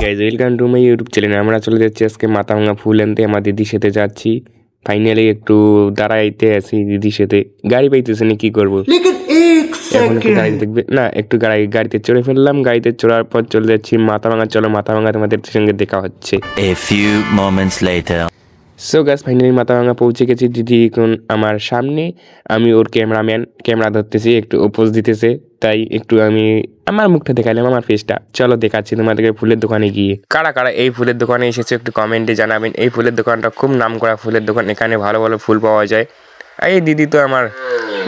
Guys, welcome to my YouTube channel. আমরা চলে যাচ্ছি আজকে মাথাভাঙা ফুল আনতে। আমার দিদির সাথে যাচ্ছি। ফাইনালি একটু দাঁড়াইতে আছি দিদির সাথে, গাড়ি পাইতেছি না, কি করবো। এখন একটু গাড়ি দেখবে না, একটু গাড়িতে চড়ে ফেললাম। গাড়িতে চড়ার পর চলে যাচ্ছি মাথাভাঙা। চলো মাথাভাঙা তোমাদের সঙ্গে দেখা হচ্ছে। A few moments later. So guys, finally Mathabhanga পৌঁছে গেছি। দিদি এখন আমার সামনে, আমি ওর ক্যামেরাম্যান, ক্যামেরা ধরতেছি, একটু পোজ দিতেছে, তাই একটু আমি আমার মুখটা দেখাইলাম, আমার ফেসটা। চলো দেখাচ্ছি তোমাদেরকে ফুলের দোকানে গিয়ে। কারা কারা এই ফুলের দোকানে এসেছে একটু কমেন্টে জানাবেন। এই ফুলের দোকানটা খুব নাম করা ফুলের দোকান, এখানে ভালো ভালো ফুল পাওয়া যায়। এই দিদি তো আমার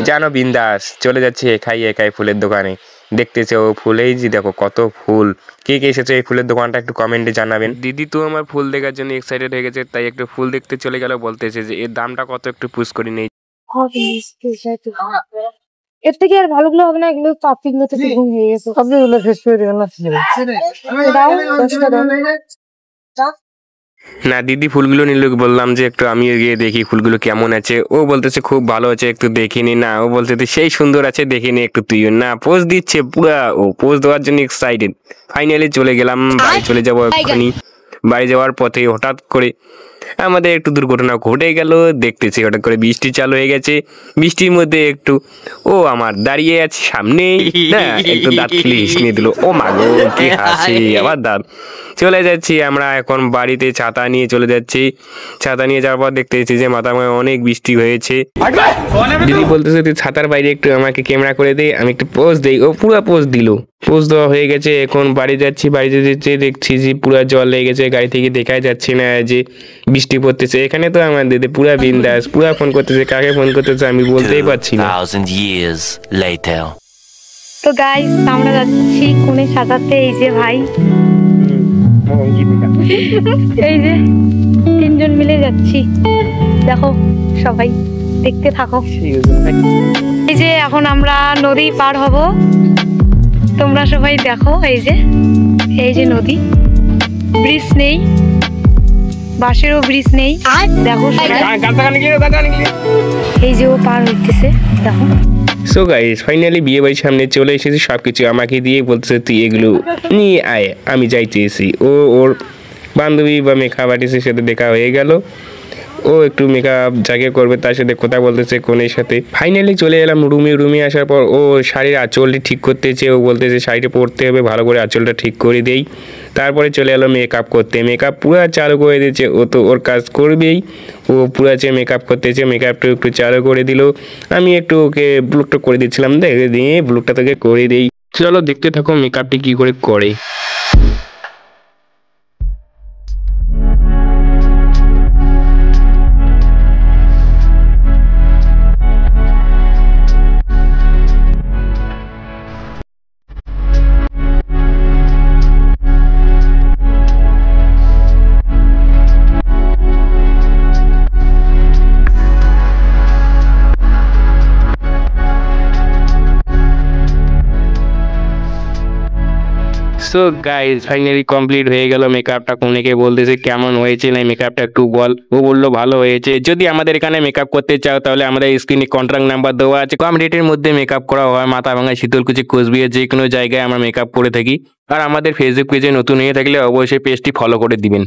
জানো বিন্দাস, চলে যাচ্ছে একাই একাই ফুলের দোকানে। দেখতেছে ও ফুলেই যে দেখো কত ফুল। কে কে এসেছে এই ফুলের দোকানটা একটু কমেন্টে জানাবেন। দিদি তো আমার ফুল দেখার জন্য এক্সাইটেড হয়ে গেছে, তাই একটু ফুল দেখতে চলে গেল। বলতেছে যে এর দামটা কত একটু পুশ করে নেই। এর থেকে আর ভালোগুলো হবে না, এগুলো টপিক মতো ঘুম হয়ে গেছে। সবগুলো শেষ করে দেবেন না দিদি ফুলগুলো নিল, বললাম যে একটু আমি গিয়ে দেখি ফুলগুলো কেমন আছে। ও বলতেছে খুব ভালো আছে, একটু দেখিনি। না, ও বলতেছে সেই সুন্দর আছে, দেখিনি একটু তুইও। না, পোজ দিচ্ছে পুরা, ও পোজ দেওয়ার জন্য এক্সাইটেড। ফাইনালি চলে গেলাম, বাড়ি চলে যাবো এক্ষুনি। বাড়ি যাওয়ার পথে হঠাৎ করে আমাদের একটু দুর্ঘটনা ঘটে গেল। দেখতেছি হঠাৎ করে বৃষ্টি চালু হয়ে গেছে। বৃষ্টির মধ্যে একটু ও আমার দাঁড়িয়ে আছে সামনে, একটু দাঁত খেলে হিসিয়ে দিল। ও মাগো কি হাসি, আবার দাঁত। চলে যাচ্ছি আমরা এখন বাড়িতে, ছাতা নিয়ে চলে যাচ্ছি। ছাতা নিয়ে যাওয়ার পর দেখতেছি যে মাথায় অনেক বৃষ্টি হয়েছে। দিদি বলতেছে তুই ছাতার বাইরে একটু আমাকে ক্যামেরা করে দে, আমি একটু পোজ দেই। ও পুরো পোজ দিল, পোজ দেওয়া হয়ে গেছে। এখন বাড়ি যাচ্ছি, বাড়িতে যেতে দেখছি যে পুরো জল লেগে গেছে। গাড়ি থেকে দেখাই যাচ্ছে না যে বৃষ্টি পড়তেছে। এখানে তো আমার দিদি পুরা বিন্দাস, পুরা ফোন করতেছে, কাকে ফোন করতেছে আমি বলতেই পারছি না। 2000 years later. তো গাইস, আমরা যাচ্ছি কোনে সাজাতে। এই যে ভাই, এই যে তিনজন মিলে যাচ্ছি, দেখো সবাই দেখতে থাকো। এই যে এখন আমরা নদী পার হব, তোমরা সবাই দেখো। এই যে নদী, ব্রিজ নেই, বাঁশেরও ব্রিজ নেই, দেখো এই যে ও পার হইতেছে, দেখো। সো গাইস, ফাইনালি বিয়ে বাড়ির সামনে চলে এসেছি। সবকিছু আমাকে দিয়ে বলতেছে তুই এগুলো নিয়ে আয়, আমি যাইতেছি। ও ওর বান্ধবী বা মেকআপ আর্টিস্টের সাথে দেখা হয়ে গেল। ও একটু মেকআপ যাকে করবে তার সাথে কথা বলতেছে কোনের সাথে। ফাইনালি চলে এলাম রুমে। রুমে আসার পর ও শাড়ির আঁচলটি ঠিক করতেছে। ও বলতেছে শাড়িটা পরতে হবে, ভালো করে আঁচলটা ঠিক করে দেই। তারপরে চলে এলো মেকআপ করতে। মেকআপ পুরো চালু করে দিয়েছে। ও তো ওর কাজ করবেই, ও পুরো মেকআপ করতেছে। মেকআপটা একটু চালু করে দিল। আমি একটু ওকে ব্লুকটা করে দিচ্ছিলাম, দেখে দিয়ে ব্লুকটা তোকে করে দিই। চলো দেখতে থাকো মেকআপটি কি করে করে। সো গাইস, ফাইনালি কমপ্লিট হয়ে গেল মেকআপটা। কোনেকে বলতেছে কেমন হয়েছে না মেকআপটা একটু বল। ও বললো ভালো হয়েছে। যদি আমাদের এখানে মেকআপ করতে চাও তাহলে আমাদের স্ক্রিনে কন্ট্রাক্ট নাম্বার দেওয়া আছে। কম রেটের মধ্যে মেকআপ করা হয়। মাথাভাঙা, শীতলকুচি, কোচবিহার যে কোনো জায়গায় আমরা মেকআপ করে থাকি। আর আমাদের ফেসবুক পেজে নতুন হয়ে থাকলে অবশ্যই পেজটি ফলো করে দিবেন।